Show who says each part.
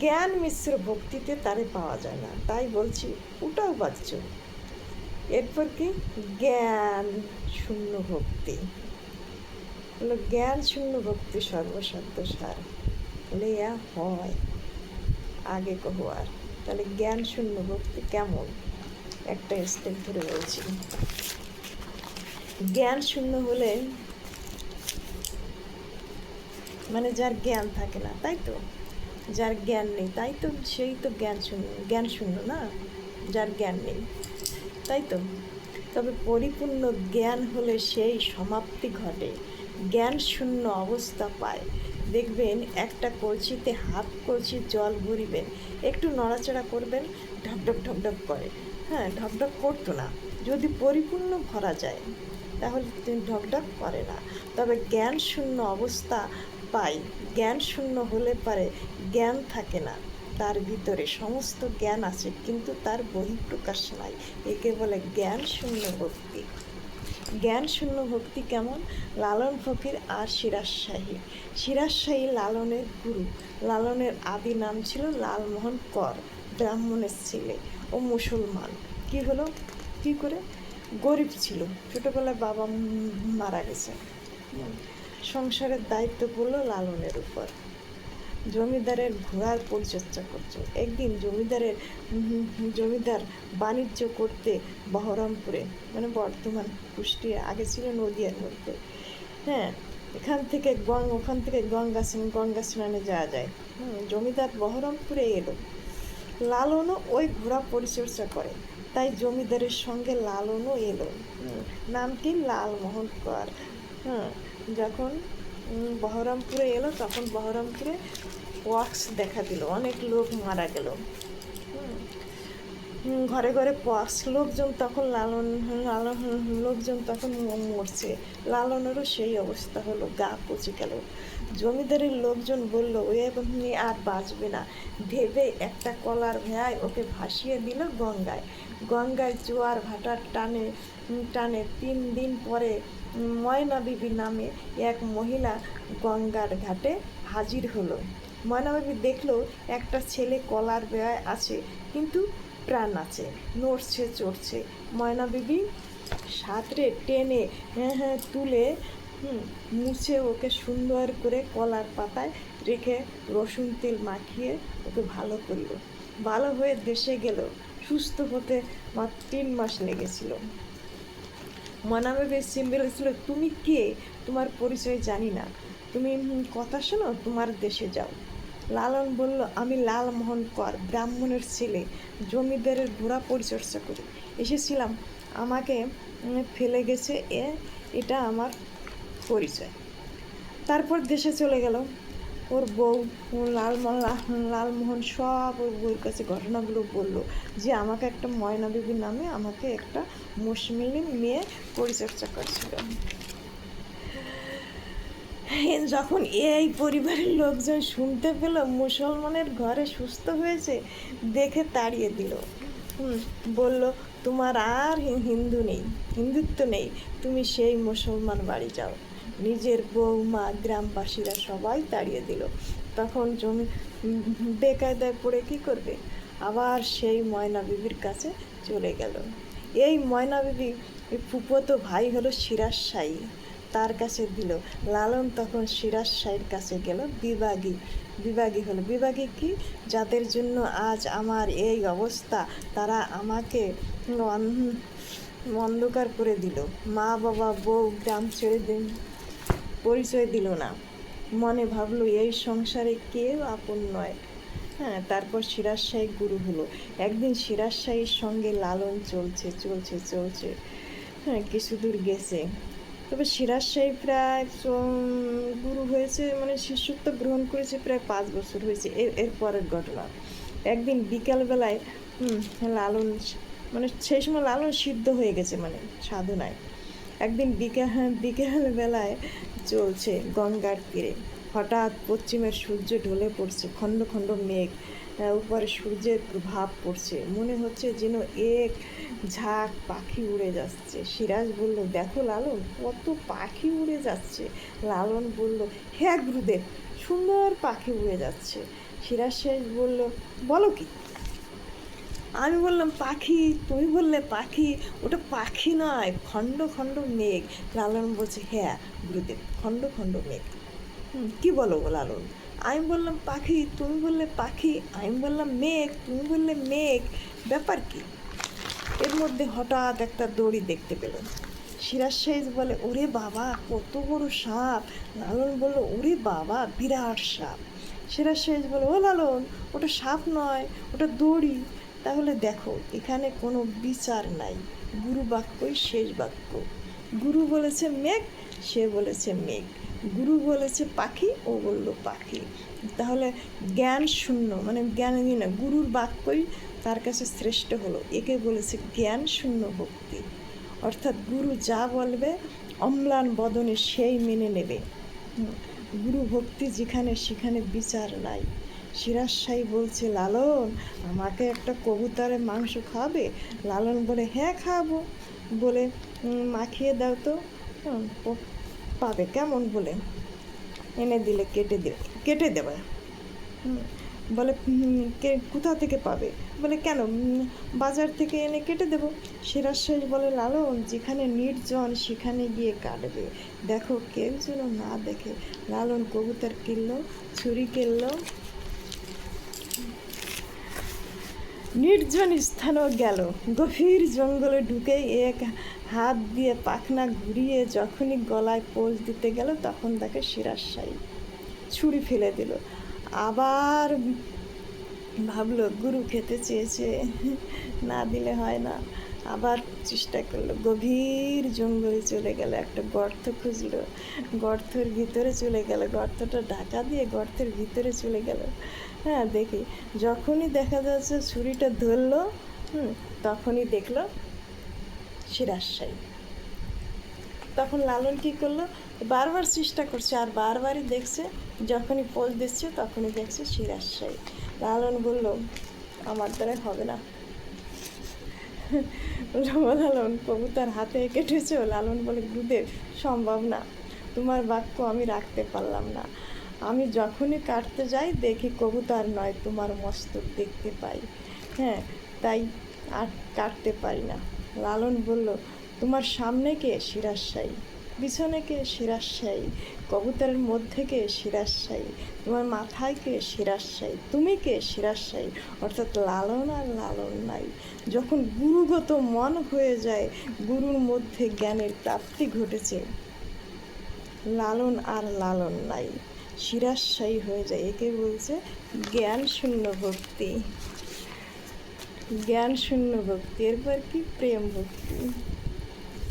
Speaker 1: জ্ঞান মিশ্র ভক্তিতে তারে পাওয়া যায় না, তাই বলছি ওটাও বাচ্চ। এরপর কি জ্ঞান শূন্য ভক্তি, হলো জ্ঞান শূন্য ভক্তি সর্বসাধ্য সার। তাহলে ইয়া হয় আগে কহো আর। তাহলে জ্ঞান শূন্য ভক্তি কেমন, একটা স্টেপ ধরে বলছি। জ্ঞান শূন্য হলে মানে যার জ্ঞান থাকে না, তাই তো, যার জ্ঞান নেই, তাই তো, সেই তো জ্ঞান শূন্য না, যার জ্ঞান নেই, তাই তো। তবে পরিপূর্ণ জ্ঞান হলে সেই সমাপ্তি ঘটে, জ্ঞান শূন্য অবস্থা পায়। দেখবেন একটা কলসিতে হাফ কলসি জল ভরিবেন, একটু নড়াচড়া করবেন, ঢকঢক ঢকঢক করে। হ্যাঁ, ঢকঢক করতো না, যদি পরিপূর্ণ ভরা যায় তাহলে ঢকঢক করে না। তবে জ্ঞান শূন্য অবস্থা পাই, জ্ঞান শূন্য হলে পারে জ্ঞান থাকে না, তার ভিতরে সমস্ত জ্ঞান আছে কিন্তু তার বহিঃপ্রকাশ নাই, একে বলে জ্ঞান শূন্য ভক্তি। জ্ঞান শূন্য ভক্তি কেমন, লালন ফকির আর সিরাজশাহী। সিরাজশাহী লালনের গুরু, লালনের আদি নাম ছিল লালমোহন কর, ব্রাহ্মণের ছেলে ও মুসলমান। কি হলো, কি করে, গরিব ছিল, ছোটোবেলায় বাবা মারা গেছে, সংসারের দায়িত্ব পড়লো লালনের উপর। জমিদারের ঘোড়ার পরিচর্যা করছে। একদিন জমিদার বাণিজ্য করতে বহরমপুরে, মানে বর্তমান কুষ্টিয়া, আগে ছিল নদিয়ার মধ্যে। হ্যাঁ, ওখান থেকে গঙ্গা স্নানে যাওয়া যায়। জমিদার বহরমপুরে এলো, লালনও ওই ঘোড়া পরিচর্যা করে, তাই জমিদারের সঙ্গে লালনও এলো। নাম কি, লালমোহন কর। হ্যাঁ, যখন বহরমপুরে এলো তখন বহরমপুরে পক্স দেখা দিল, অনেক লোক মারা গেল। ঘরে ঘরে পক্স, লোকজন তখন লোকজন তখন মরছে, লালনেরও সেই অবস্থা হলো, গা পচে গেল। জমিদারের লোকজন বলল ও এমনি আর বাঁচবে না, ভেবে একটা কলার ভেয়ায় ওকে ভাসিয়ে দিল গঙ্গায়। গঙ্গায় জোয়ার ভাটার টানে টানে 3 দিন পরে ময়না বিবি নামে এক মহিলা গঙ্গার ঘাটে হাজির হলো। ময়না বিবি দেখলো একটা ছেলে কলার বেয়ায় আছে, কিন্তু প্রাণ আছে, নড়ছে চড়ছে। ময়না বিবি সাঁতরে টেনে তুলে মুছে ওকে সুন্দর করে কলার পাতায় রেখে রসুন তেল মাখিয়ে ওকে ভালো করলো। ভালো হয়ে দেশে গেল, সুস্থ হতে মাত্র 3 মাস লেগেছিল। ময়না বিবি বলেছিল, তুমি কে, তোমার পরিচয় জানি না, তুমি কথা শোনো, তোমার দেশে যাও। লালন বলল, আমি লালমোহন কর, ব্রাহ্মণের ছেলে, জমিদারের ঘোড়া পরিচর্যা করি, এসেছিলাম, আমাকে ফেলে গেছে, এটা আমার পরিচয়। তারপর দেশে চলে গেল। ওর বউ লালমোহন সব ওর বউয়ের কাছে ঘটনাগুলো বললো, যে আমাকে একটা ময়না বিবি নামে আমাকে একটা মুশমিলি মেয়ে পরিচর্যা করছিল। যখন এই পরিবারের লোকজন শুনতে পেল মুসলমানের ঘরে সুস্থ হয়েছে, দেখে তাড়িয়ে দিল। বলল, তোমার আর হিন্দুত্ব নেই, তুমি সেই মুসলমান বাড়ি যাও। নিজের বৌমা গ্রামবাসীরা সবাই তাড়িয়ে দিল। তখন জমি বেকায়দায় পড়ে কী করবে, আবার সেই ময়না বিবির কাছে চলে গেল। এই ময়না বিবি ফুফতো ভাই হলো সিরাজশাহী, তার কাছে দিল। লালন তখন সিরাজশাহীর কাছে গেল, বিভাগী হলো। বিভাগী কি, যাদের জন্য আজ আমার এই অবস্থা, তারা আমাকে অন্ধকার করে দিল, মা বাবা বউ গ্রাম ছেড়ে দিন, পরিচয় দিল না, মনে ভাবলো এই সংসারে কেউ আপন নয়। হ্যাঁ, তারপর সিরাজশাহী গুরু হলো। একদিন সিরাজশাহীর সঙ্গে লালন চলছে, হ্যাঁ, কিছু দূর গেছে। তবে সিরাজশাহী প্রায় গুরু হয়েছে, মানে শিষ্যত্ব গ্রহণ করেছে প্রায় 5 বছর হয়েছে। এর পরের ঘটনা, একদিন বিকালবেলায় লালন, মানে সেই সময় লালন সিদ্ধ হয়ে গেছে, মানে সাধনায়। একদিন বিকেলবেলায় চলছে গঙ্গার তীরে, হঠাৎ পশ্চিমের সূর্য ঢলে পড়ছে, খণ্ড খণ্ড মেঘ, উপরে সূর্যের প্রভাব পড়ছে, মনে হচ্ছে যেন এক ঝাঁক পাখি উড়ে যাচ্ছে। সিরাজ বলল, দেখো লালন, কত পাখি উড়ে যাচ্ছে। লালন বলল, হ্যাঁ গুরুদেব, সুন্দর পাখি উড়ে যাচ্ছে। সিরাজ শেষ বলল, বলো কি? আমি বললাম পাখি, তুমি বললে পাখি, ওটা পাখি নয়, খণ্ড খণ্ড মেঘ। লালন বলছে, হ্যাঁ গুরুদেব, খণ্ড খণ্ড মেঘ। কি বলো গো লালন? আমি বললাম পাখি, তুমি বললে পাখি, আমি বললাম মেঘ, তুমি বললে মেঘ, ব্যাপার কি? এর মধ্যে হঠাৎ একটা দড়ি দেখতে পেলেন। সিরাজ সাহেব বলে, ওরে বাবা কত বড় সাপ। লালন বলল, ওরে বাবা বিরাট সাপ। সিরাজ সাহেব বলে, ও লালন, ওটা সাপ নয়, ওটা দড়ি। তাহলে দেখো, এখানে কোনো বিচার নাই, গুরু বাক্যই শেষ বাক্য। গুরু বলেছে মেঘ, সে বলেছে মেঘ। গুরু বলেছে পাখি, ও বলল পাখি। তাহলে জ্ঞান শূন্য, মানে জ্ঞানী না, গুরুর বাক্যই তার কাছে শ্রেষ্ঠ হলো। একে বলেছে জ্ঞান শূন্য ভক্তি। অর্থাৎ গুরু যা বলবে অম্লান বদনে সেই মেনে নেবে। গুরু ভক্তি যেখানে, সেখানে বিচার নাই। সিরাজ সাই বলছে, লালন আমাকে একটা কবুতরের মাংস খাবে? লালন বলে, হ্যাঁ খাবো। বলে, মাখিয়ে দাও তো। পাবে কেমন? বলে এনে দিলে কেটে দেবে। বলে, কোথা থেকে পাবে? বলে, কেন বাজার থেকে এনে কেটে দেবো। সিরাজ শেষ বলে, লালন যেখানে নির্জন সেখানে গিয়ে কাটবে, দেখো কেউ যেন না দেখে। লালন কবুতর কিনলো, ছুরি কিনলো, নির্জন স্থানেও গেল। গভীর জঙ্গলে ঢুকে এক হাত দিয়ে পাখনা ঘুরিয়ে যখনই গলায় পোঁচ দিতে গেল, তখন তাকে সিরাজ শাহী ছুরি ফেলে দিল। আবার ভাবলো গুরু খেতে চেয়েছে, না দিলে হয় না। আবার চেষ্টা করলো, গভীর জঙ্গলে চলে গেল, একটা গর্ত খুঁজলো, গর্তের ভিতরে চলে গেল, গর্তটা ঢাকা দিয়ে গর্তের ভিতরে চলে গেল। হ্যাঁ, দেখি যখনই দেখা যাচ্ছে ছুরিটা ধরলো, তখনই দেখলো সিরাজ শাহী। তখন লালন কী করলো, বারবার চেষ্টা করছে আর বারবারই দেখছে, যখনই পোজ দিচ্ছে তখনই দেখছে সিরাজ শাহী। লালন বলল, আমার দ্বারাই হবে না। লালন কবুতর হাতে কেটেছ? লালন বলে, গুরুদেব সম্ভব না, তোমার বাক্য আমি রাখতে পারলাম না। আমি যখনই কাটতে যাই দেখি কবুতর নয়, তোমার মস্তক দেখতে পাই। হ্যাঁ, তাই আর কাটতে পারি না। লালন বলল, তোমার সামনে কে? সিরাজ শাহী। পিছনে কে? সিরাজ শাহী। কবুতরের মধ্যে কে? সিরাজ শাহী। তোমার মাথায় কে? সিরাজ শাহী। তুমি কে? সিরাজ শাহী। অর্থাৎ লালন আর লালন নাই। যখন গুরুগত মন হয়ে যায়, গুরুর মধ্যে জ্ঞানের প্রাপ্তি ঘটেছে, লালন আর লালন নাই, সিরাজ শাহী হয়ে যায়। একে বলছে জ্ঞান শূন্য ভক্তি। জ্ঞান শূন্য ভক্তি। এরপর কি? প্রেম ভক্তি।